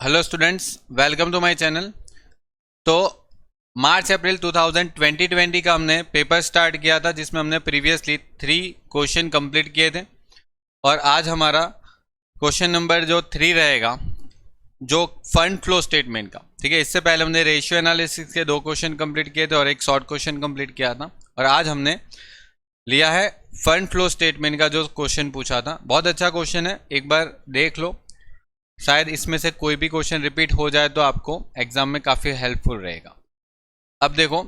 Hello students, welcome to my channel. तो मार्च अप्रैल 2020 का हमने पेपर स्टार्ट किया था, जिसमें हमने प्रीवियसली 3 क्वेश्चन कंप्लीट किए थे। और आज हमारा क्वेश्चन नंबर जो 3 रहेगा, जो फंड फ्लो स्टेटमेंट का। ठीक है, इससे पहले हमने रेशियो एनालिसिस के 2 क्वेश्चन कंप्लीट किए थे और एक शॉर्ट क्वेश्चन कंप्लीट किया था। और आज हमने लिया है फंड फ्लो स्टेटमेंट का जो क्वेश्चन पूछा था। बहुत अच्छा क्वेश्चन है, एक बार देख लो, शायद इसमें से कोई भी क्वेश्चन रिपीट हो जाए तो आपको एग्जाम में काफ़ी हेल्पफुल रहेगा। अब देखो,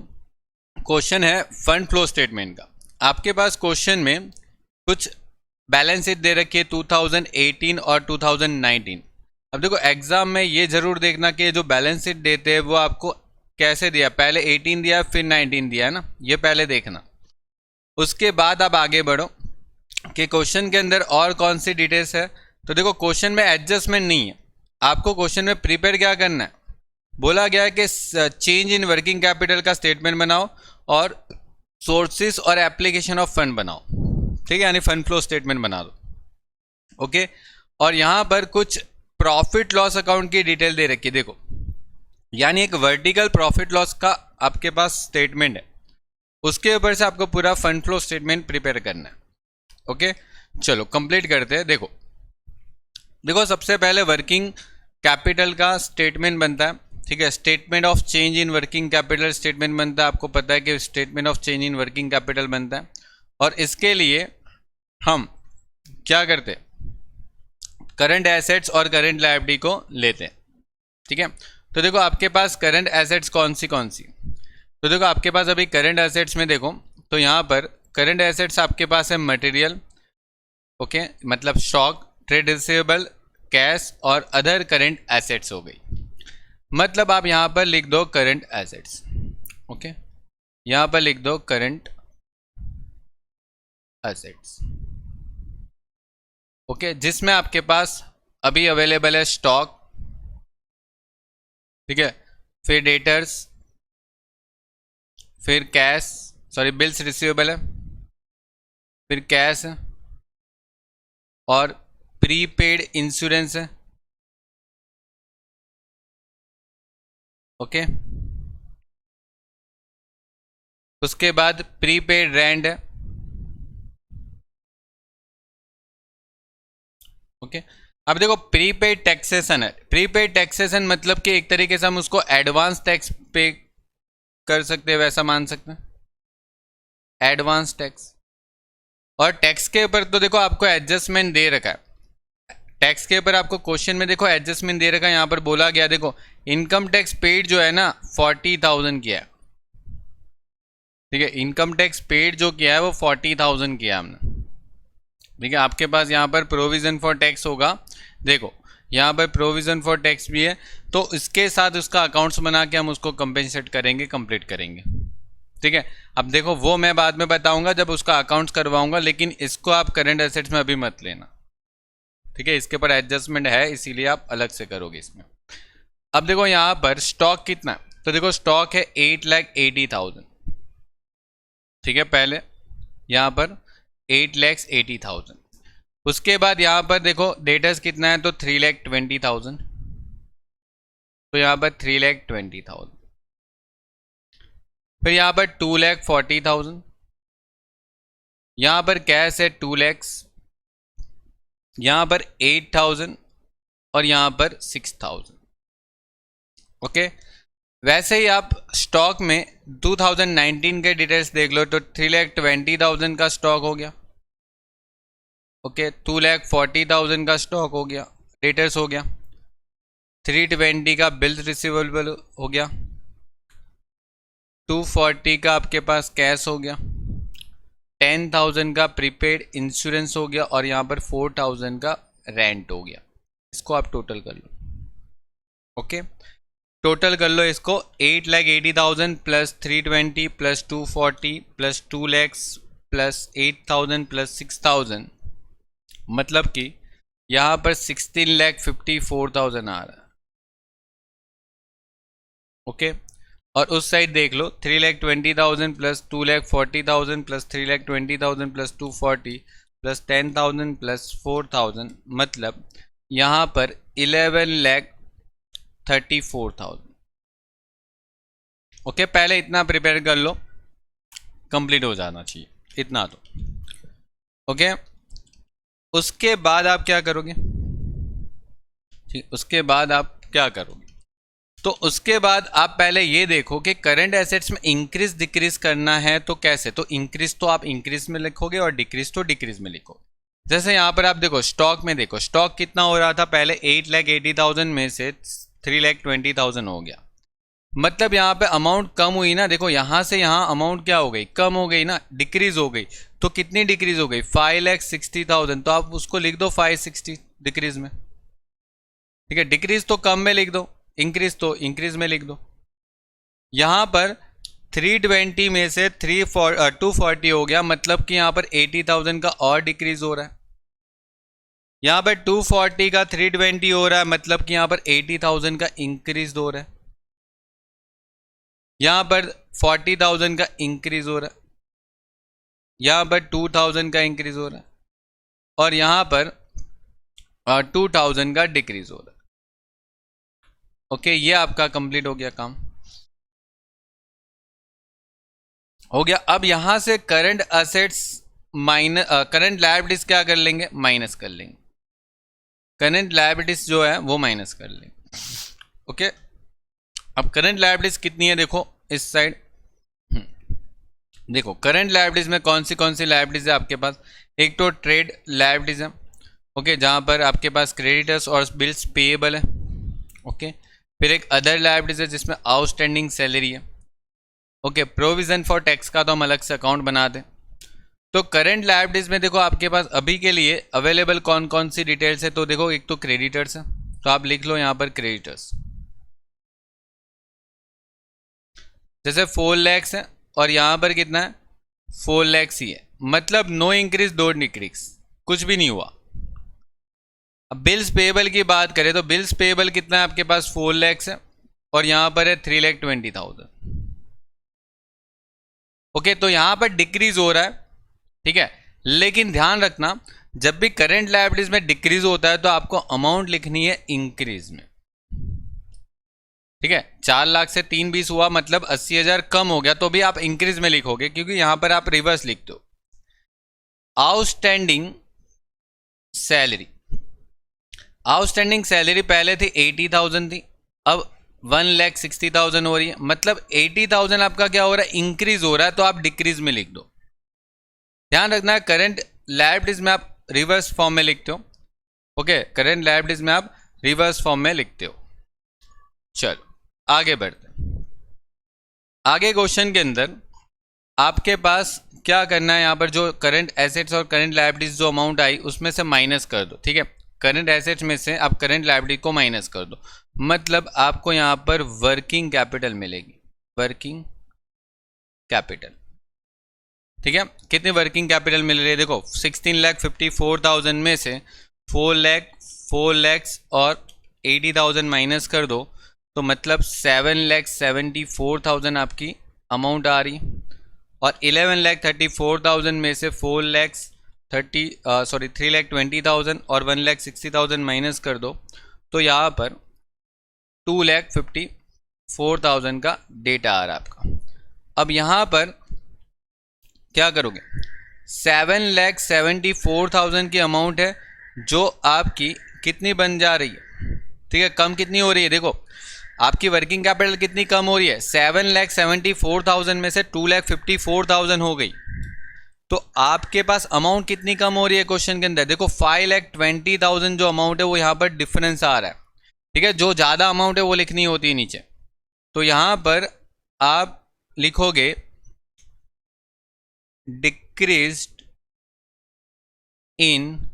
क्वेश्चन है फंड फ्लो स्टेटमेंट का। आपके पास क्वेश्चन में कुछ बैलेंस शीट दे रखी है 2018 और 2019। अब देखो, एग्जाम में ये जरूर देखना कि जो बैलेंस शीट देते हैं वो आपको कैसे दिया, पहले 18 दिया फिर 19 दिया है ना, ये पहले देखना। उसके बाद आप आगे बढ़ो कि क्वेश्चन के अंदर और कौन सी डिटेल्स है। तो देखो, क्वेश्चन में एडजस्टमेंट नहीं है, आपको क्वेश्चन में प्रिपेयर क्या करना है। बोला गया है कि चेंज इन वर्किंग कैपिटल का स्टेटमेंट बनाओ और सोर्सेस और एप्लीकेशन ऑफ फंड बनाओ। ठीक है, यानी फंड फ्लो स्टेटमेंट बना दो। ओके, और यहां पर कुछ प्रॉफिट लॉस अकाउंट की डिटेल दे रखी है। देखो, यानी एक वर्टिकल प्रॉफिट लॉस का आपके पास स्टेटमेंट है, उसके ऊपर से आपको पूरा फंड फ्लो स्टेटमेंट प्रिपेयर करना है। ओके, चलो कंप्लीट करते हैं। देखो, सबसे पहले वर्किंग कैपिटल का स्टेटमेंट बनता है। ठीक है, statement of change in working capital statement बनता है। आपको पता है कि statement of change in working capital बनता है। और इसके लिए हम क्या करते हैं, करंट एसेट्स और करंट लायबिलिटी को लेते हैं। ठीक है, तो देखो आपके पास करंट एसेट्स कौन सी। तो देखो, आपके पास अभी करंट एसेट्स में देखो, तो यहाँ पर करंट एसेट्स आपके पास है मटेरियल, ओके, मतलब स्टॉक, ट्रेड रिसीवेबल, कैश और अदर करंट एसेट्स हो गई। मतलब आप यहां पर लिख दो करंट एसेट्स। ओके, यहां पर लिख दो करंट एसेट्स। ओके, जिसमें आपके पास अभी अवेलेबल है स्टॉक, ठीक है, फिर डेटर्स, फिर कैश, सॉरी बिल्स रिसीवेबल है, फिर कैश है और प्रीपेड इंश्योरेंस है। ओके, उसके बाद प्रीपेड रेंट है। ओके, अब देखो प्रीपेड टैक्सेशन है। प्रीपेड टैक्सेशन मतलब कि एक तरीके से हम उसको एडवांस टैक्स पे कर सकते हैं, वैसा मान सकते हैं, एडवांस टैक्स। और टैक्स के ऊपर तो देखो आपको एडजस्टमेंट दे रखा है। टैक्स के ऊपर आपको क्वेश्चन में देखो एडजस्टमेंट दे रखा है। यहाँ पर बोला गया, देखो इनकम टैक्स पेड जो है ना 40,000 किया है। ठीक है, इनकम टैक्स पेड जो किया है वो 40,000 किया हमने। ठीक है, आपके पास यहाँ पर प्रोविजन फॉर टैक्स होगा। देखो, यहाँ पर प्रोविजन फॉर टैक्स भी है, तो इसके साथ उसका अकाउंट्स बना के हम उसको कंपेंसेट करेंगे, कंप्लीट करेंगे। ठीक है, अब देखो वो मैं बाद में बताऊंगा जब उसका अकाउंट्स करवाऊंगा, लेकिन इसको आप करंट एसेट्स में अभी मत लेना। ठीक है, इसके ऊपर एडजस्टमेंट है, इसीलिए आप अलग से करोगे इसमें। अब देखो यहाँ पर स्टॉक कितना है, तो देखो स्टॉक है 8,80,000। ठीक है, पहले यहाँ पर 8,80,000। उसके बाद यहाँ पर देखो डेटर्स कितना है, तो 3,20,000। तो यहाँ पर 3,20,000। फिर यहाँ पर 2,40,000। यहाँ पर कैश है 2 lakhs, यहाँ पर 8,000 और यहाँ पर 6,000। ओके, वैसे ही आप स्टॉक में 2019 के डिटेल्स देख लो, तो 3,20,000 का स्टॉक हो गया। ओके, 2,40,000 का स्टॉक हो गया, डेटर्स हो गया। 320 का बिल्स रिसीवेबल हो गया। 240 का आपके पास कैश हो गया। 10,000 का प्रीपेड इंश्योरेंस हो गया और यहाँ पर 4,000 का रेंट हो गया। इसको आप टोटल कर लो। ओके, टोटल कर लो इसको, 8,80,000 plus 320 plus 240 plus 2 lakhs plus 8,000 plus 6,000, मतलब कि यहाँ पर 16,54,000 आ रहा है। ओके, और उस साइड देख लो 3,20,000 plus 2,40,000 plus 3,20,000 plus 240 plus 10,000 plus 4,000, मतलब यहाँ पर 34,000। ओके, पहले इतना प्रिपेयर कर लो, कंप्लीट हो जाना चाहिए इतना तो। ओके, उसके बाद आप क्या करोगे? ठीक, उसके बाद आप क्या करोगे? तो उसके बाद आप पहले ये देखो कि करंट एसेट्स में इंक्रीज डिक्रीज करना है तो कैसे। तो इंक्रीज तो आप इंक्रीज में लिखोगे और डिक्रीज तो डिक्रीज में लिखोगे। जैसे यहाँ पर आप देखो स्टॉक में, देखो स्टॉक कितना हो रहा था पहले, 8,80,000 में से 3,20,000 हो गया। मतलब यहाँ पे अमाउंट कम हुई ना, देखो यहाँ से यहाँ अमाउंट क्या हो गई, कम हो गई ना, डिक्रीज हो गई। तो कितनी डिक्रीज हो गई? 5,60,000। तो आप उसको लिख दो 560 डिक्रीज में। ठीक है, डिक्रीज तो कम में लिख दो, इंक्रीज तो इंक्रीज में लिख दो। यहां पर 320 में से 240 हो गया, मतलब कि यहां पर 80,000 का और डिक्रीज हो रहा है। यहां पर 240 का 320 हो रहा है, मतलब कि यहां पर 80,000 का इंक्रीज हो रहा है। यहां पर 40,000 का इंक्रीज हो रहा है, यहां पर 2,000 का इंक्रीज हो रहा है, और यहां पर 2,000 का डिक्रीज हो रहा है। ओके, ये आपका कंप्लीट हो गया काम, हो गया। अब यहां से current assets minus current liabilities क्या कर लेंगे? माइनस कर लेंगे। करंट लायबिलिटीज जो है वो माइनस कर लेंगे। ओके, अब करंट लायबिलिटीज कितनी है देखो इस साइड। देखो करंट लायबिलिटीज में कौन सी लायबिलिटीज है आपके पास? एक तो ट्रेड लायबिलिटीज है, ओके, जहां पर आपके पास क्रेडिटर्स और बिल्स पेएबल है। ओके, फिर एक अदर लायबिलिटीज है जिसमें आउटस्टैंडिंग सैलरी है। ओके, प्रोविजन फॉर टैक्स का तो हम अलग से अकाउंट बना दें। तो करंट लायबिलिटीज में देखो आपके पास अभी के लिए अवेलेबल कौन कौन सी डिटेल्स है। तो देखो एक तो क्रेडिटर्स है, तो आप लिख लो यहां पर क्रेडिटर्स, जैसे 4 lakhs है और यहां पर कितना है? 4 lakhs ही है, मतलब नो इंक्रीज दो डिक्रीज, कुछ भी नहीं हुआ। अब बिल्स पेएबल की बात करें तो बिल्स पेएबल कितना है आपके पास? 4 lakhs है और यहां पर है 3,20,000। ओके, तो यहां पर डिक्रीज हो रहा है, ठीक है। लेकिन ध्यान रखना, जब भी करंट लायबिलिटीज में डिक्रीज होता है तो आपको अमाउंट लिखनी है इंक्रीज में। ठीक है, 4 लाख से 320 हुआ, मतलब 80,000 कम हो गया, तो भी आप इंक्रीज में लिखोगे क्योंकि यहां पर आप रिवर्स लिखते हो। आउटस्टैंडिंग सैलरी, आउटस्टैंडिंग सैलरी पहले थी 80,000 थी, अब 1,60,000 हो रही है, मतलब 80,000 आपका क्या हो रहा है? इंक्रीज हो रहा है, तो आप डिक्रीज में लिख दो। ध्यान रखना, करंट लायबिलिटीज में आप रिवर्स फॉर्म में लिखते हो। ओके, करंट लायबिलिटीज में आप रिवर्स फॉर्म में लिखते हो। चलो आगे बढ़ते हैं। आगे क्वेश्चन के अंदर आपके पास क्या करना है, यहां पर जो करंट एसेट्स और करंट लायबिलिटीज जो अमाउंट आई उसमें से माइनस कर दो। ठीक है, करंट एसेट्स में से आप करंट लायबिलिटी को माइनस कर दो, मतलब आपको यहां पर वर्किंग कैपिटल मिलेगी, वर्किंग कैपिटल। ठीक है, कितनी वर्किंग कैपिटल मिल रही है? देखो 16,54,000 में से 4 lakhs और 80,000 माइनस कर दो, तो मतलब 7,74,000 आपकी अमाउंट आ रही। और 11,34,000 में से 3,20,000 और 1,60,000 माइनस कर दो, तो यहाँ पर 2,54,000 का डेटा आ रहा है आपका। अब यहाँ पर क्या करोगे? 7,74,000 की अमाउंट है जो आपकी कितनी बन जा रही है? ठीक है, कम कितनी हो रही है? देखो आपकी वर्किंग कैपिटल कितनी कम हो रही है? 7,74,000 में से 2,54,000 हो गई, तो आपके पास अमाउंट कितनी कम हो रही है क्वेश्चन के अंदर? देखो 5,20,000 जो अमाउंट है वो यहाँ पर डिफरेंस आ रहा है। ठीक है, जो ज़्यादा अमाउंट है वो लिखनी होती है नीचे, तो यहाँ पर आप लिखोगे decreased in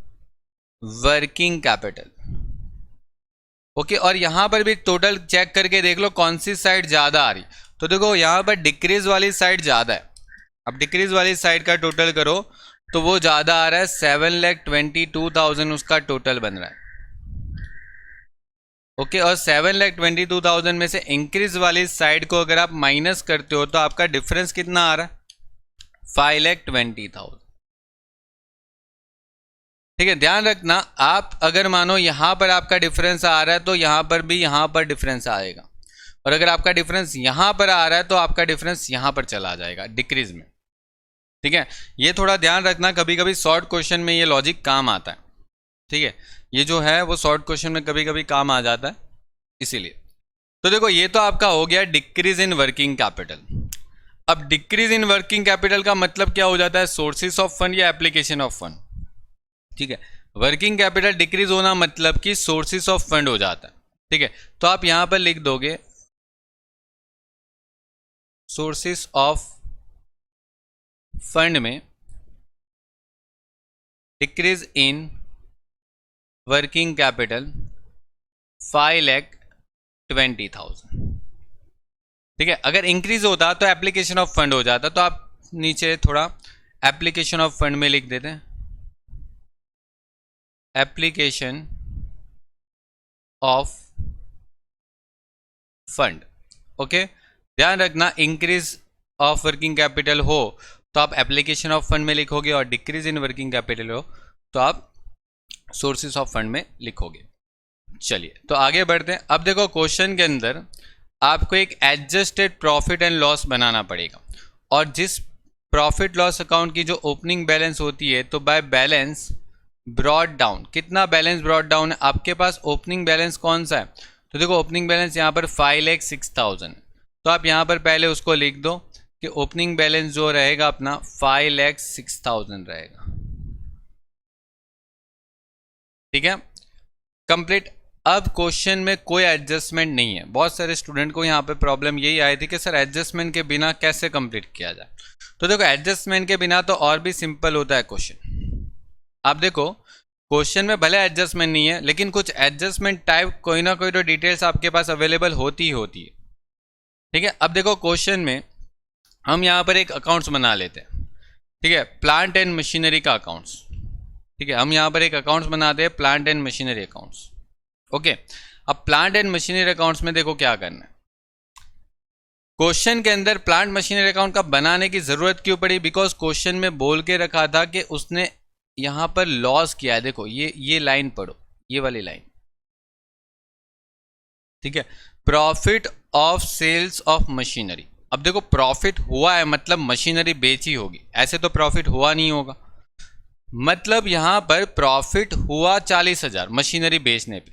working capital. Okay, और यहां पर भी टोटल चेक करके देख लो कौन सी साइड ज्यादा आ रही। तो देखो यहां पर डिक्रीज वाली साइड ज्यादा है। अब डिक्रीज वाली साइड का टोटल करो तो वो ज्यादा आ रहा है, 7,22,000 उसका टोटल बन रहा है। ओके, और 7,22,000 में से इंक्रीज वाली साइड को अगर आप माइनस करते हो तो आपका डिफरेंस कितना आ रहा है? 5,20,000। ठीक है, ध्यान रखना, आप अगर मानो यहाँ पर आपका डिफरेंस आ रहा है तो यहाँ पर भी यहाँ पर डिफरेंस आएगा, और अगर आपका डिफरेंस यहाँ पर आ रहा है तो आपका डिफरेंस यहाँ पर चला जाएगा डिक्रीज में। ठीक है, ये थोड़ा ध्यान रखना, कभी कभी शॉर्ट क्वेश्चन में ये लॉजिक काम आता है। ठीक है, ये जो है वो शॉर्ट क्वेश्चन में कभी कभी काम आ जाता है, इसीलिए। तो देखो, ये तो आपका हो गया डिक्रीज इन वर्किंग कैपिटल। अब डिक्रीज इन वर्किंग कैपिटल का मतलब क्या हो जाता है, सोर्सेस ऑफ फंड या एप्लीकेशन ऑफ फंड। ठीक है, वर्किंग कैपिटल डिक्रीज होना मतलब कि सोर्सेस ऑफ फंड हो जाता है। ठीक है, तो आप यहां पर लिख दोगे सोर्सेस ऑफ फंड में डिक्रीज इन वर्किंग कैपिटल 5,20,000। ठीक है, अगर इंक्रीज होता तो एप्लीकेशन ऑफ फंड हो जाता, तो आप नीचे थोड़ा एप्लीकेशन ऑफ फंड में लिख देते हैं, एप्लीकेशन ऑफ फंड। ओके, ध्यान रखना, इंक्रीज ऑफ वर्किंग कैपिटल हो तो आप एप्लीकेशन ऑफ फंड में लिखोगे, और डिक्रीज इन वर्किंग कैपिटल हो तो आप सोर्सेस ऑफ फंड में लिखोगे। चलिए, तो आगे बढ़ते हैं। अब देखो, क्वेश्चन के अंदर आपको एक एडजस्टेड प्रॉफिट एंड लॉस बनाना पड़ेगा, और जिस प्रॉफिट लॉस अकाउंट की जो ओपनिंग बैलेंस होती है, तो बाय बैलेंस ब्रॉड डाउन, कितना बैलेंस ब्रॉड डाउन है आपके पास, ओपनिंग बैलेंस कौन सा है, तो देखो ओपनिंग बैलेंस यहाँ पर 5,06,000, तो आप यहाँ पर पहले उसको लिख दो कि ओपनिंग बैलेंस जो रहेगा अपना 5,06,000 रहेगा। ठीक है, कंप्लीट। अब क्वेश्चन में कोई एडजस्टमेंट नहीं है। बहुत सारे स्टूडेंट को यहाँ पे प्रॉब्लम यही आई थी कि सर एडजस्टमेंट के बिना कैसे कंप्लीट किया जाए। तो देखो, एडजस्टमेंट के बिना तो और भी सिंपल होता है क्वेश्चन। आप देखो, क्वेश्चन में भले एडजस्टमेंट नहीं है, लेकिन कुछ एडजस्टमेंट टाइप कोई ना कोई तो डिटेल्स आपके पास अवेलेबल होती ही होती है। ठीक है, अब देखो, क्वेश्चन में हम यहाँ पर एक अकाउंट्स बना लेते हैं। ठीक है, प्लांट एंड मशीनरी का अकाउंट्स। ठीक है, हम यहाँ पर एक अकाउंट्स बनाते हैं, plant and machinery accounts. Okay, अब प्लांट एंड मशीनरी अकाउंट्स में देखो क्या करना है। क्वेश्चन के अंदर प्लांट मशीनरी अकाउंट का बनाने की जरूरत क्यों पड़ी, बिकॉज क्वेश्चन में बोल के रखा था कि उसने यहां पर लॉस किया है। देखो, ये लाइन पढ़ो, ये वाली लाइन। ठीक है, profit of sales of machinery. अब देखो, प्रॉफिट हुआ है मतलब मशीनरी बेची होगी, ऐसे तो प्रॉफिट हुआ नहीं होगा। मतलब यहां पर प्रॉफिट हुआ 40,000 मशीनरी बेचने पे,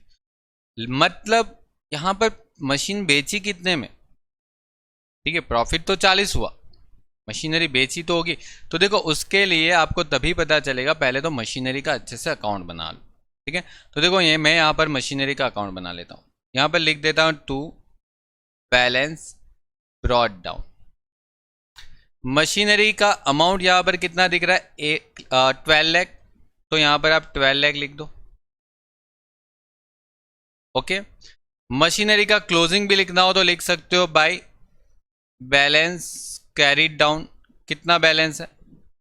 मतलब यहां पर मशीन बेची कितने में। ठीक है, प्रॉफिट तो 40 हुआ, मशीनरी बेची तो होगी। तो देखो, उसके लिए आपको तभी पता चलेगा, पहले तो मशीनरी का अच्छे से अकाउंट बना लो। ठीक है, तो देखो, ये मैं यहां पर मशीनरी का अकाउंट बना लेता हूं, यहां पर लिख देता हूं to balance brought down. Machinery का अमाउंट यहां पर कितना दिख रहा है, 12 लाख, तो यहां पर आप 12 लाख लिख दो। ओके, मशीनरी का क्लोजिंग भी लिखना हो तो लिख सकते हो बाय बैलेंस कैरीड डाउन। कितना बैलेंस है,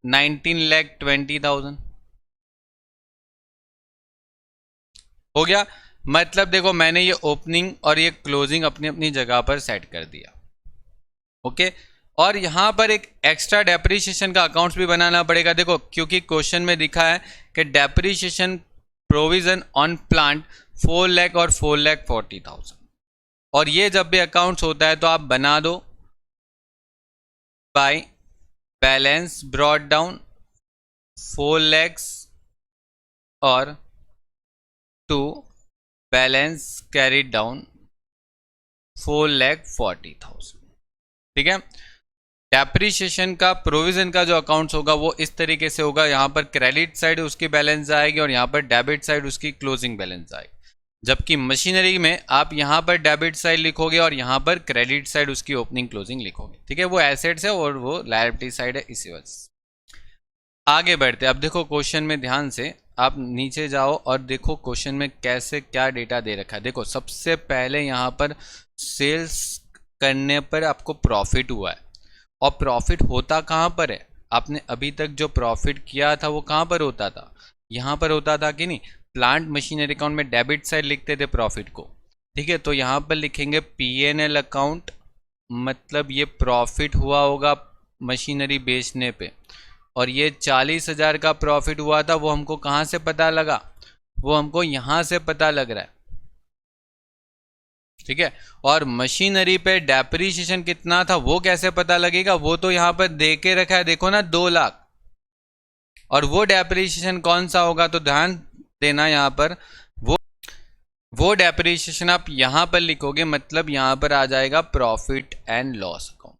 19,20,000 हो गया। मतलब देखो, मैंने ये ओपनिंग और ये क्लोजिंग अपनी अपनी जगह पर सेट कर दिया। ओके, और यहां पर एक एक्स्ट्रा डेप्रीशिएशन का अकाउंट्स भी बनाना पड़ेगा। देखो, क्योंकि क्वेश्चन में दिखा है कि depreciation provision on plant 4 lakh और 4,40,000, और ये जब भी अकाउंट्स होता है तो आप बना दो bye balance brought down 4 lakh और टू बैलेंस कैरीड डाउन 4,40,000। ठीक है, डेप्रीशिएशन का प्रोविजन का जो अकाउंट्स होगा वो इस तरीके से होगा, यहाँ पर क्रेडिट साइड उसकी बैलेंस आएगी और यहाँ पर डेबिट साइड उसकी क्लोजिंग बैलेंस आएगी। जबकि मशीनरी में आप यहाँ पर डेबिट साइड लिखोगे और यहाँ पर क्रेडिट साइड उसकी ओपनिंग क्लोजिंग लिखोगे। ठीक है, वो एसेट्स है और वो लायबिलिटी साइड है, इसी वजह से। आगे बढ़ते, अब देखो क्वेश्चन में ध्यान से आप नीचे जाओ और देखो क्वेश्चन में कैसे क्या डेटा दे रखा है। देखो, सबसे पहले यहाँ पर सेल्स करने पर आपको प्रॉफिट हुआ है, और प्रॉफिट होता कहाँ पर है, आपने अभी तक जो प्रॉफिट किया था वो कहाँ पर होता था, यहाँ पर होता था कि नहीं। प्लांट मशीनरी अकाउंट में डेबिट साइड लिखते थे प्रॉफिट को। ठीक है, तो यहाँ पर लिखेंगे P&L अकाउंट, मतलब ये प्रॉफिट हुआ होगा मशीनरी बेचने पे, और ये 40,000 का प्रॉफिट हुआ था, वो हमको कहाँ से पता लगा? वो हमको यहाँ से पता लग रहा है, ठीक है। और मशीनरी पे डेप्रीशिएशन कितना था वो कैसे पता लगेगा? वो तो यहाँ पर दे के रखा है, देखो ना, 2 लाख। और वो डेप्रीशिएशन कौन सा होगा? तो ध्यान देना यहाँ पर, वो डेप्रीशिएशन आप यहां पर लिखोगे, मतलब यहां पर आ जाएगा प्रॉफिट एंड लॉस अकाउंट।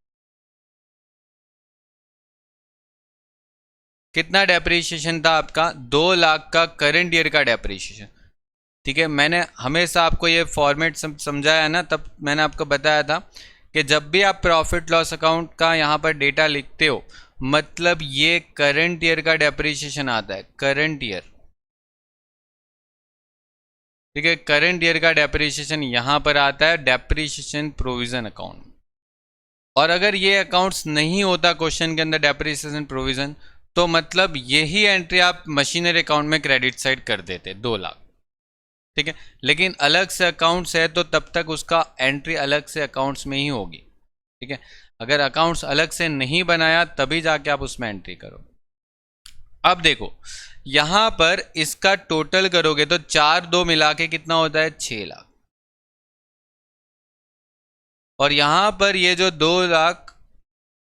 कितना डेप्रीशिएशन था आपका? 2 लाख का करंट ईयर का डेप्रीशिएशन, ठीक है। मैंने हमेशा आपको ये फॉर्मेट समझाया है ना, तब मैंने आपको बताया था कि जब भी आप प्रॉफिट लॉस अकाउंट का यहाँ पर डेटा लिखते हो, मतलब ये करंट ईयर का डेप्रीशिएशन आता है, करंट ईयर, ठीक है। करंट ईयर का डेप्रीशिएशन यहां पर आता है डेप्रीशिएशन प्रोविजन अकाउंट। और अगर ये अकाउंट्स नहीं होता क्वेश्चन के अंदर डेप्रीशिएशन प्रोविजन, तो मतलब यही एंट्री आप मशीनरी अकाउंट में क्रेडिट साइड कर देते 2 लाख, ठीक है। लेकिन अलग से अकाउंट्स है तो तब तक उसका एंट्री अलग से अकाउंट्स में ही होगी, ठीक है। अगर अकाउंट्स अलग से नहीं बनाया तभी जाके आप उसमें एंट्री करो। अब देखो यहां पर इसका टोटल करोगे तो 4-2 मिला के कितना होता है? 6 लाख। और यहां पर ये जो 2 लाख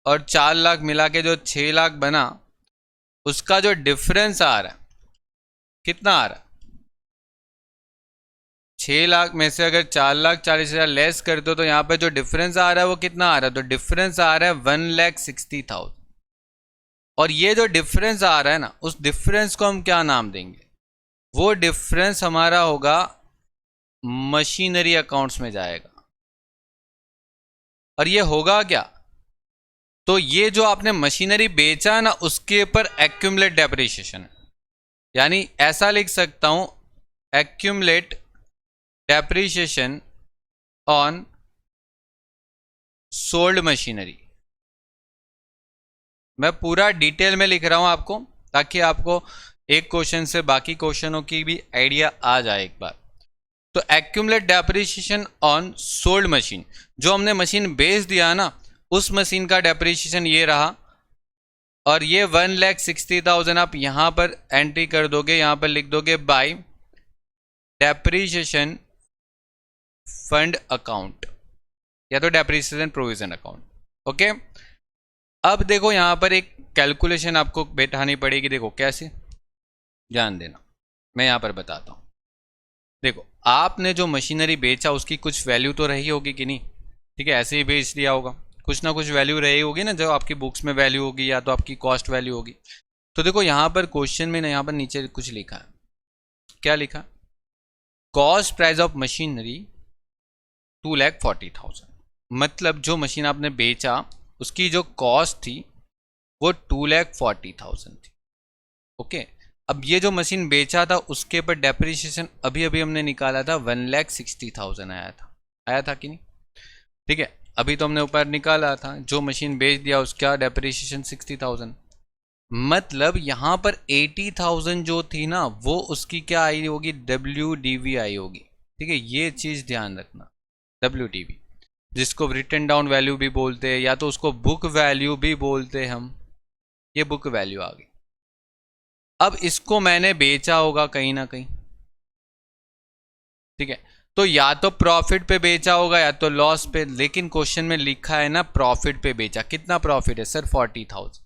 और 4 लाख मिला के जो 6 लाख बना, उसका जो डिफरेंस आ रहा है, कितना आ रहा है? 6 लाख में से अगर 4,40,000 लेस कर दो तो यहां पर जो डिफरेंस आ रहा है वो कितना आ रहा है? तो डिफरेंस आ रहा है 1,60,000। और ये जो डिफरेंस आ रहा है ना, उस डिफरेंस को हम क्या नाम देंगे? वो डिफरेंस हमारा होगा मशीनरी अकाउंट्स में जाएगा। और ये होगा क्या? तो ये जो आपने मशीनरी बेचा ना, उसके ऊपर एक्यूमुलेट डेप्रिसिएशन है। यानी ऐसा लिख सकता हूं, accumulate depreciation on sold machinery. मैं पूरा डिटेल में लिख रहा हूं आपको, ताकि आपको एक क्वेश्चन से बाकी क्वेश्चनों की भी आइडिया आ जाए एक बार। तो accumulate depreciation on sold machine, जो हमने मशीन बेच दिया ना, उस मशीन का डेप्रिसिएशन ये रहा। और ये 1,60,000 आप यहां पर एंट्री कर दोगे, यहां पर लिख दोगे बाय डेप्रिसिएशन फंड अकाउंट या तो डेप्रिसिएशन प्रोविजन अकाउंट, ओके। अब देखो यहां पर एक कैलकुलेशन आपको बैठानी पड़ेगी। देखो कैसे, ध्यान देना, मैं यहां पर बताता हूं। देखो आपने जो मशीनरी बेचा उसकी कुछ वैल्यू तो रही होगी कि नहीं, ठीक है। ऐसे ही बेच दिया होगा, कुछ ना कुछ वैल्यू रही होगी ना, जो आपकी बुक्स में वैल्यू होगी या तो आपकी कॉस्ट वैल्यू होगी। तो देखो यहाँ पर क्वेश्चन में ना, यहाँ पर नीचे कुछ लिखा है, क्या लिखा? Cost price of machinery 2,40,000। मतलब जो मशीन आपने बेचा उसकी जो कॉस्ट थी वो 2,40,000 थी, ओके। अब ये जो मशीन बेचा था उसके ऊपर डेप्रिसिएशन अभी अभी हमने निकाला था 1,60,000 आया था कि नहीं, ठीक है। अभी तो हमने ऊपर निकाला था, जो मशीन बेच दिया उसका डेप्रिसिएशन 60,000। मतलब यहां पर 80,000 जो थी ना, वो उसकी क्या आई होगी? WDV आई होगी, ठीक है। ये चीज ध्यान रखना, WDV, जिसको रिटन डाउन वैल्यू भी बोलते हैं या तो उसको बुक वैल्यू भी बोलते हैं हम। ये बुक वैल्यू आ गई। अब इसको मैंने बेचा होगा कहीं ना कहीं, ठीक है। तो या तो प्रॉफिट पे बेचा होगा या तो लॉस पे, लेकिन क्वेश्चन में लिखा है ना प्रॉफिट पे बेचा। कितना प्रॉफिट है सर? 40,000।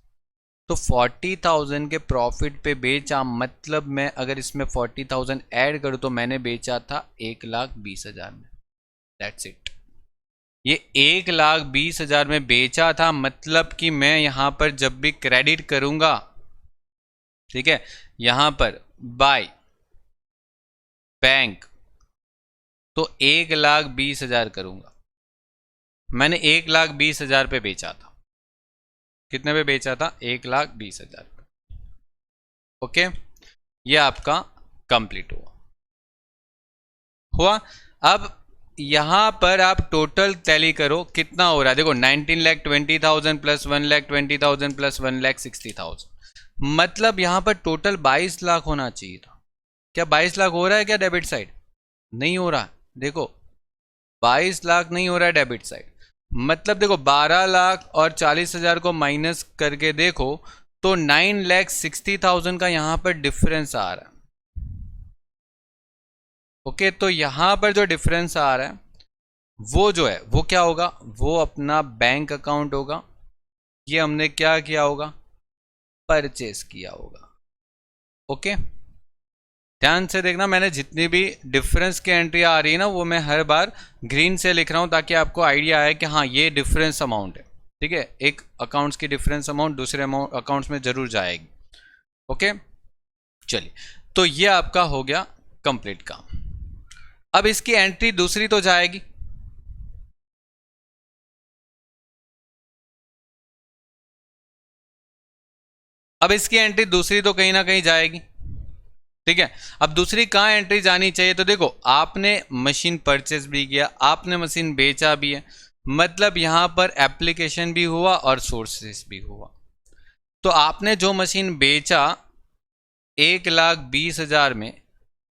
तो 40,000 के प्रॉफिट पे बेचा, मतलब मैं अगर इसमें 40,000 ऐड करूं तो मैंने बेचा था 1,20,000 में। That's it. ये 1,20,000 में बेचा था, मतलब कि मैं यहां पर जब भी क्रेडिट करूंगा, ठीक है, यहां पर बाय बैंक, तो 1,20,000 करूंगा। मैंने 1,20,000 पे बेचा था। कितने पे बेचा था? 1,20,000 पे, ओके। ये आपका कंप्लीट हुआ। अब यहां पर आप टोटल टैली करो, कितना हो रहा है? देखो 19,20,000 प्लस 1,20,000 प्लस 1,60,000, मतलब यहां पर टोटल 22 लाख होना चाहिए था। क्या 22 लाख हो रहा है क्या डेबिट साइड? नहीं हो रहा। देखो 22 लाख नहीं हो रहा है डेबिट साइड। मतलब देखो 12 लाख और 40,000 को माइनस करके देखो तो 9,60,000 का यहाँ पर डिफरेंस आ रहा है। ओके, तो यहाँ पर जो डिफरेंस आ रहा है वो जो है वो क्या होगा, वो अपना बैंक अकाउंट होगा। ये हमने क्या किया होगा, परचेस किया होगा। ओके, ध्यान से देखना, मैंने जितनी भी डिफरेंस की एंट्री आ रही है ना वो मैं हर बार ग्रीन से लिख रहा हूँ ताकि आपको आइडिया आए कि हाँ ये डिफरेंस अमाउंट है। ठीक है, एक अकाउंट्स की डिफरेंस अमाउंट दूसरे अमाउंट अकाउंट्स में जरूर जाएगी। ओके, चलिए, तो ये आपका हो गया कंप्लीट काम। अब इसकी एंट्री दूसरी तो जाएगी, अब इसकी एंट्री दूसरी तो कहीं ना कहीं जाएगी। ठीक है, अब दूसरी कहाँ एंट्री जानी चाहिए, तो देखो आपने मशीन परचेस भी किया, आपने मशीन बेचा भी है, मतलब यहां पर एप्लीकेशन भी हुआ और सोर्सेस भी हुआ। तो आपने जो मशीन बेचा 1,20,000 में,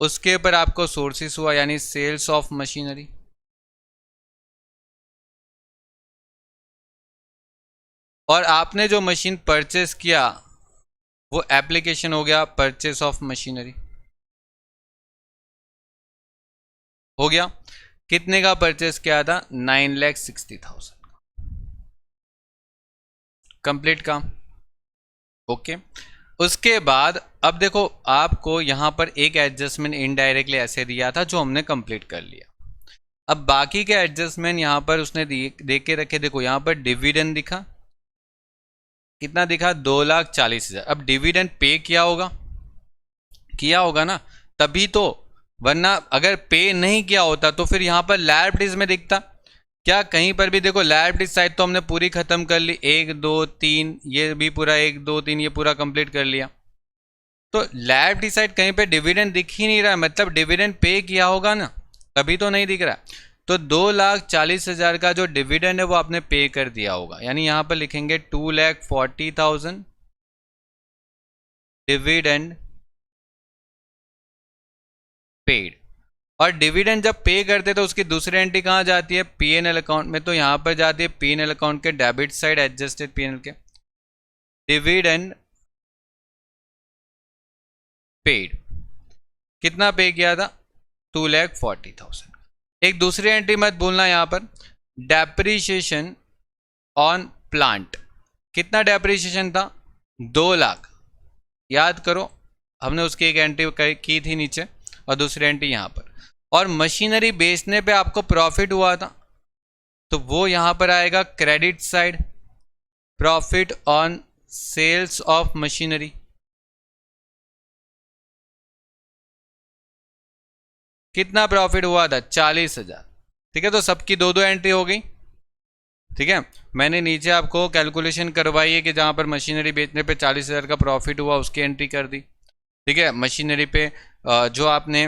उसके ऊपर आपको सोर्सेस हुआ यानी सेल्स ऑफ मशीनरी। और आपने जो मशीन परचेस किया वो एप्लीकेशन हो गया परचेस ऑफ मशीनरी। हो गया, कितने का परचेस किया था, 9,60,000 का, कंप्लीट काम। ओके, उसके बाद अब देखो आपको यहां पर एक एडजस्टमेंट इनडायरेक्टली ऐसे दिया था जो हमने कंप्लीट कर लिया। अब बाकी के एडजस्टमेंट यहां पर उसने दे के रखे, देखो यहां पर डिविडेंड दिखा, कितना दिखा, 2,40,000। अब डिविडेंड पे किया होगा ना, तभी तो, वरना अगर पे नहीं किया होता तो फिर यहां पर लायबिलिटीज में दिखता क्या, कहीं पर भी देखो लायबिलिटी साइड तो हमने पूरी खत्म कर ली, 1 2 3, ये भी पूरा 1 2 3 ये पूरा कंप्लीट कर लिया। तो लायबिलिटी साइड कहीं पे डिविडेंड दिख ही नहीं रहा है, मतलब डिविडेंड पे किया होगा ना, तभी तो नहीं दिख रहा। तो 2,40,000 का जो डिविडेंड है वो आपने पे कर दिया होगा, यानी यहां पर लिखेंगे 2,40,000 डिविडेंड पेड। और डिविडेंड जब पे करते तो उसकी दूसरी एंट्री कहाँ जाती है, पीएनएल अकाउंट में, तो यहां पर जाती है पीएनएल अकाउंट के डेबिट साइड, एडजस्टेड पीएनएल के डिविडेंड पेड। कितना पे किया था, 2,40,000। एक दूसरी एंट्री मत भूलना यहां पर, डेप्रीशिएशन ऑन प्लांट, कितना डेप्रीशिएशन था, 2 लाख। याद करो हमने उसकी एक एंट्री की थी नीचे और दूसरी एंट्री यहां पर। और मशीनरी बेचने पे आपको प्रॉफिट हुआ था तो वो यहां पर आएगा credit side, profit on sales of machinery. कितना प्रॉफिट हुआ था, 40,000। ठीक है, तो सबकी 2 2 एंट्री हो गई। ठीक है, मैंने नीचे आपको कैलकुलेशन करवाई है कि जहां पर मशीनरी बेचने पे 40,000 का प्रॉफिट हुआ उसकी एंट्री कर दी। ठीक है, मशीनरी पे जो आपने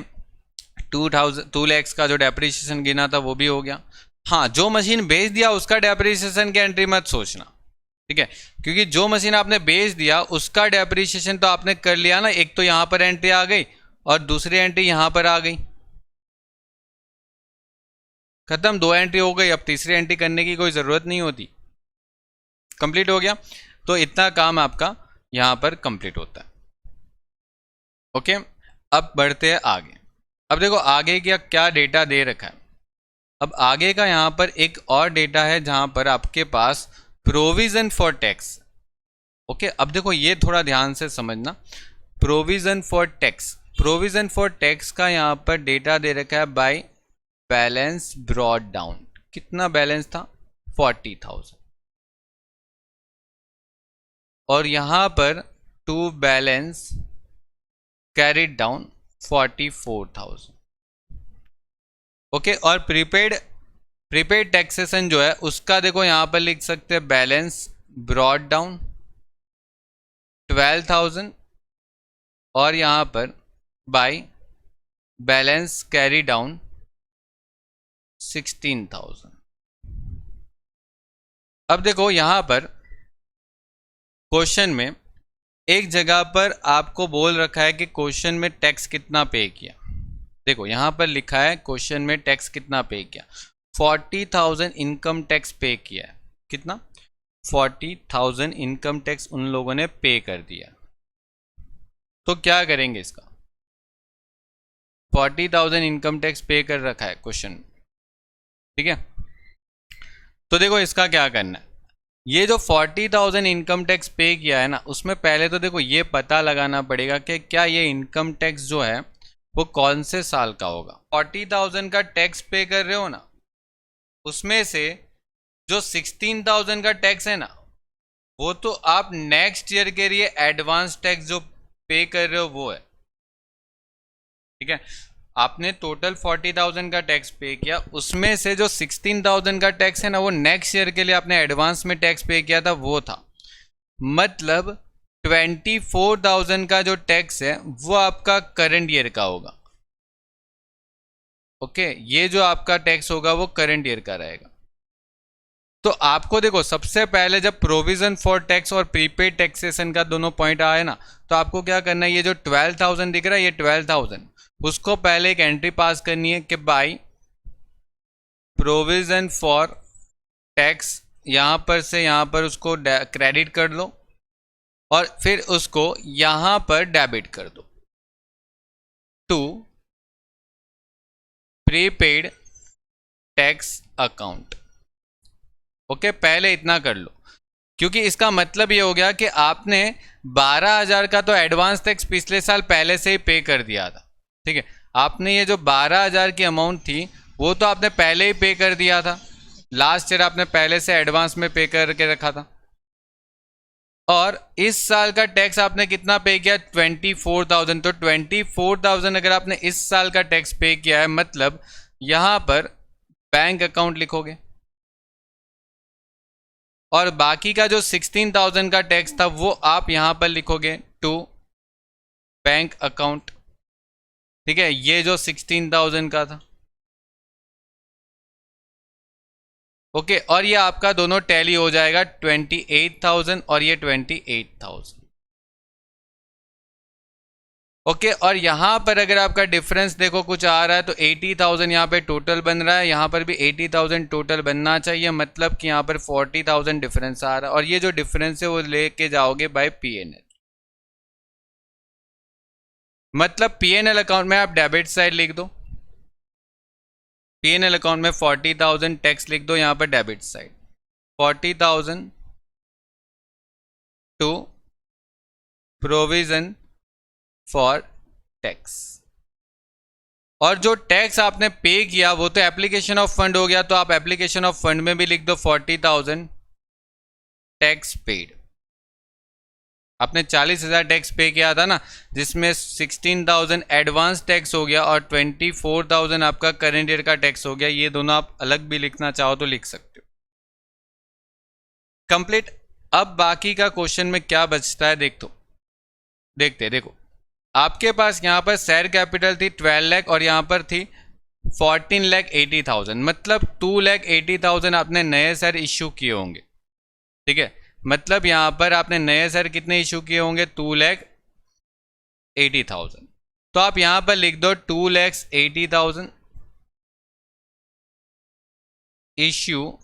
2 लाख का जो डेप्रीशिएशन गिना था वो भी हो गया। हाँ, जो मशीन बेच दिया उसका डेप्रीशिएशन की एंट्री मत सोचना। ठीक है, क्योंकि जो मशीन आपने बेच दिया उसका डेप्रीशिएशन तो आपने कर लिया ना, एक तो यहां पर एंट्री आ गई और दूसरी एंट्री यहां पर आ गई, खत्म, 2 एंट्री हो गई। अब तीसरी एंट्री करने की कोई ज़रूरत नहीं होती, कंप्लीट हो गया। तो इतना काम आपका यहां पर कंप्लीट होता है। ओके, अब बढ़ते हैं आगे। अब देखो आगे क्या डेटा दे रखा है। अब आगे का यहां पर एक और डेटा है जहां पर आपके पास प्रोविजन फॉर टैक्स। ओके, अब देखो ये थोड़ा ध्यान से समझना, provision for tax, provision for tax का यहां पर डेटा दे रखा है बाय बैलेंस ब्रॉड डाउन। कितना बैलेंस था, 40,000। और यहां पर to balance carried down 44,000। Okay, और प्रीपेड टैक्सेशन जो है उसका देखो यहां पर लिख सकते हैं बैलेंस ब्रॉड डाउन 12,000 और यहां पर बाय बैलेंस कैरी डाउन 16,000। अब देखो यहां पर क्वेश्चन में एक जगह पर आपको बोल रखा है कि क्वेश्चन में टैक्स कितना पे किया। देखो यहां पर लिखा है क्वेश्चन में टैक्स कितना पे किया, 40,000 इनकम टैक्स पे किया है। कितना, 40,000 इनकम टैक्स उन लोगों ने पे कर दिया। तो क्या करेंगे इसका? 40,000 इनकम टैक्स पे कर रखा है क्वेश्चन, ठीक है। तो देखो इसका क्या करना है, ये जो 40,000 इनकम टैक्स पे किया है ना, उसमें पहले तो देखो ये पता लगाना पड़ेगा कि क्या ये इनकम टैक्स जो है वो कौन से साल का होगा। 40,000 का टैक्स पे कर रहे हो ना, उसमें से जो 16,000 का टैक्स है ना, वो तो आप नेक्स्ट ईयर के लिए एडवांस टैक्स जो पे कर रहे हो वो है, ठीक है। आपने टोटल 40,000 का टैक्स पे किया, उसमें से जो 16,000 का टैक्स है ना, वो नेक्स्ट ईयर के लिए आपने एडवांस में टैक्स पे किया था, वो था। मतलब 24,000 का जो टैक्स है वो आपका करंट ईयर का होगा। ओके, ये जो आपका टैक्स होगा वो करंट ईयर का रहेगा। तो आपको देखो सबसे पहले जब प्रोविजन फॉर टैक्स और प्रीपेड टैक्सेशन का दोनों पॉइंट आए ना, तो आपको क्या करना है, ये जो 12,000 दिख रहा है, ये 12,000, उसको पहले एक एंट्री पास करनी है कि बाई प्रोविजन फॉर टैक्स, यहां पर से यहां पर उसको क्रेडिट कर लो और फिर उसको यहां पर डेबिट कर दो to prepaid tax account. Okay, पहले इतना कर लो, क्योंकि इसका मतलब ये हो गया कि आपने 12,000 का तो एडवांस टैक्स पिछले साल पहले से ही पे कर दिया था, ठीक है। आपने ये जो 12,000 की अमाउंट थी वो तो आपने पहले ही पे कर दिया था, लास्ट ईयर आपने पहले से एडवांस में पे करके रखा था। और इस साल का टैक्स आपने कितना पे किया, 24,000। तो 24,000 अगर आपने इस साल का टैक्स पे किया है, मतलब यहां पर बैंक अकाउंट लिखोगे और बाकी का जो 16,000 का टैक्स था वो आप यहां पर लिखोगे टू बैंक अकाउंट, ठीक है। ये जो 16,000 का था, ओके, और ये आपका दोनों टैली हो जाएगा 28,000 और ये 28,000, ओके। और यहां पर अगर आपका डिफरेंस देखो कुछ आ रहा है तो 80,000 यहाँ पे टोटल बन रहा है, यहां पर भी 80,000 टोटल बनना चाहिए, मतलब कि यहां पर 40,000 डिफरेंस आ रहा है। और ये जो डिफरेंस है वो लेके जाओगे बाय पीएनएल, मतलब पीएनएल अकाउंट में आप डेबिट साइड लिख दो, पीएनएल अकाउंट में 40,000 टैक्स लिख दो, यहां पर debit side 40,000 to provision for tax. और जो टैक्स आपने पे किया वो तो एप्लीकेशन ऑफ फंड हो गया, तो आप एप्लीकेशन ऑफ फंड में भी लिख दो 40,000 टैक्स पेड। आपने 40,000 टैक्स पे किया था ना, जिसमें 16,000 एडवांस टैक्स हो गया और 24,000 आपका करेंट ईयर का टैक्स हो गया। ये दोनों आप अलग भी लिखना चाहो तो लिख सकते हो। कंप्लीट। अब बाकी का क्वेश्चन में क्या बचता है देखते हैं। देखो आपके पास यहाँ पर शेयर कैपिटल थी 12 लाख और यहाँ पर थी 14,80,000, मतलब 2,80,000 आपने नए शेयर इश्यू किए होंगे, ठीक है। मतलब यहाँ पर आपने नए शेयर कितने इश्यू किए होंगे, 2,80,000। तो आप यहाँ पर लिख दो 2,80,000 इश्यू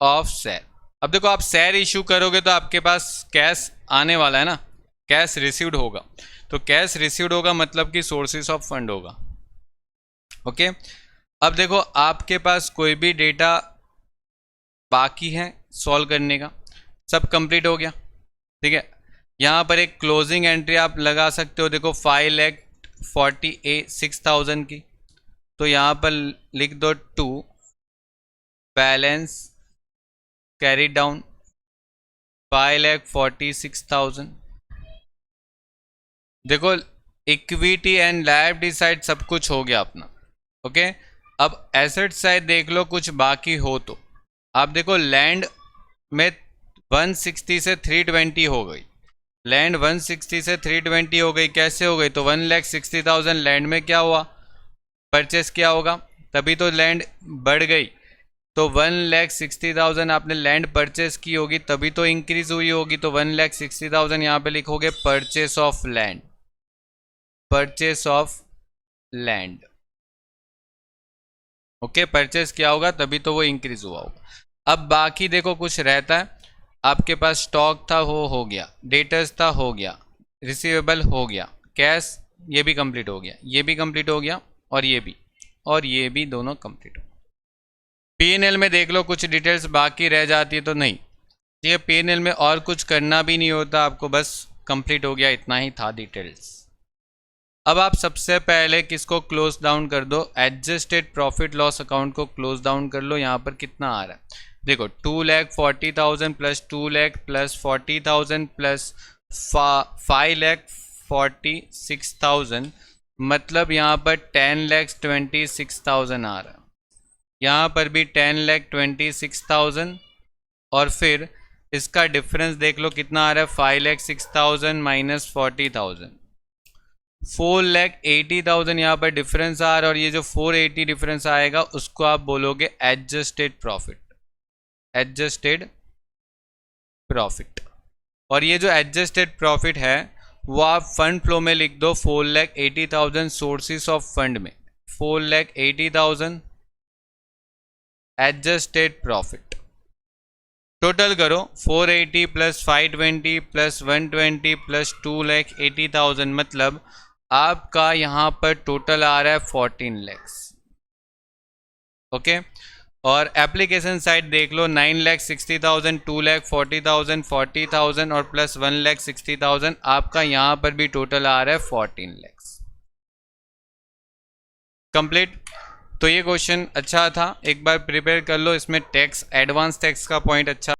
ऑफ शेयर। अब देखो आप शेयर इश्यू करोगे तो आपके पास कैश आने वाला है ना, कैश रिसीव्ड होगा, तो कैश रिसीव्ड होगा मतलब कि सोर्सेस ऑफ फंड होगा, ओके। अब देखो आपके पास कोई भी डेटा बाकी है सॉल्व करने का, सब कंप्लीट हो गया, ठीक है। यहाँ पर एक क्लोजिंग एंट्री आप लगा सकते हो, देखो 5,46,000 की, तो यहाँ पर लिख दो टू बैलेंस कैरी डाउन 5,46,000। देखो इक्विटी एंड लायबिलिटी साइड सब कुछ हो गया अपना, ओके। अब एसेट साइड देख लो कुछ बाकी हो तो। आप देखो लैंड में 160 से 320 हो गई, लैंड 160 से 320 हो गई, कैसे हो गई, तो 1,60,000 लैंड में क्या हुआ, परचेस किया होगा, तभी तो लैंड बढ़ गई। तो 1,60,000 आपने लैंड परचेस की होगी तभी तो इंक्रीज हुई होगी, तो 1,60,000 यहाँ पे लिखोगे purchase of land, purchase of land, okay. Purchase किया होगा तभी तो वो इंक्रीज हुआ होगा। अब बाकी देखो कुछ रहता है, आपके पास स्टॉक था वो हो गया, डेटर्स था हो गया, रिसीवेबल हो गया, कैश ये भी कंप्लीट हो गया, ये भी कंप्लीट हो गया, और ये भी दोनों कंप्लीट हो गए। P&L में देख लो कुछ डिटेल्स बाकी रह जाती है तो नहीं, ये P&L में और कुछ करना भी नहीं होता आपको, बस कंप्लीट हो गया, इतना ही था डिटेल्स। अब आप सबसे पहले किसको क्लोज डाउन कर दो, एडजस्टेड प्रॉफिट लॉस अकाउंट को क्लोज डाउन कर लो। यहाँ पर कितना आ रहा है देखो, 2,40,000 प्लस 2 लाख प्लस 40,000 प्लस 5,46,000, मतलब यहाँ पर 10,26,000 आ रहा है। यहाँ पर भी 10,26,000, और फिर इसका डिफरेंस देख लो कितना आ रहा है, 5,06,000 माइनस 40,000, 4,80,000 यहाँ पर डिफरेंस आ रहा है। और ये जो 480 डिफरेंस आएगा उसको आप बोलोगे एडजस्टेड प्रॉफिट, एडजस्टेड प्रॉफिट। और ये जो एडजस्टेड प्रॉफिट है वो आप फंड फ्लो में लिख दो 4,80,000 सोर्सेस ऑफ फंड में, 4,80,000 एडजस्टेड प्रॉफिट। टोटल करो 480 प्लस 520 प्लस 120 प्लस 2,80,000, मतलब आपका यहाँ पर टोटल आ रहा है 14 lakhs। ओके, और एप्लीकेशन साइड देख लो 9,60,000, 2,40,000, 40,000 और प्लस 1,60,000, आपका यहाँ पर भी टोटल आ रहा है 14 lakhs। कंप्लीट। तो ये क्वेश्चन अच्छा था, एक बार प्रिपेयर कर लो, इसमें टैक्स एडवांस टैक्स का पॉइंट अच्छा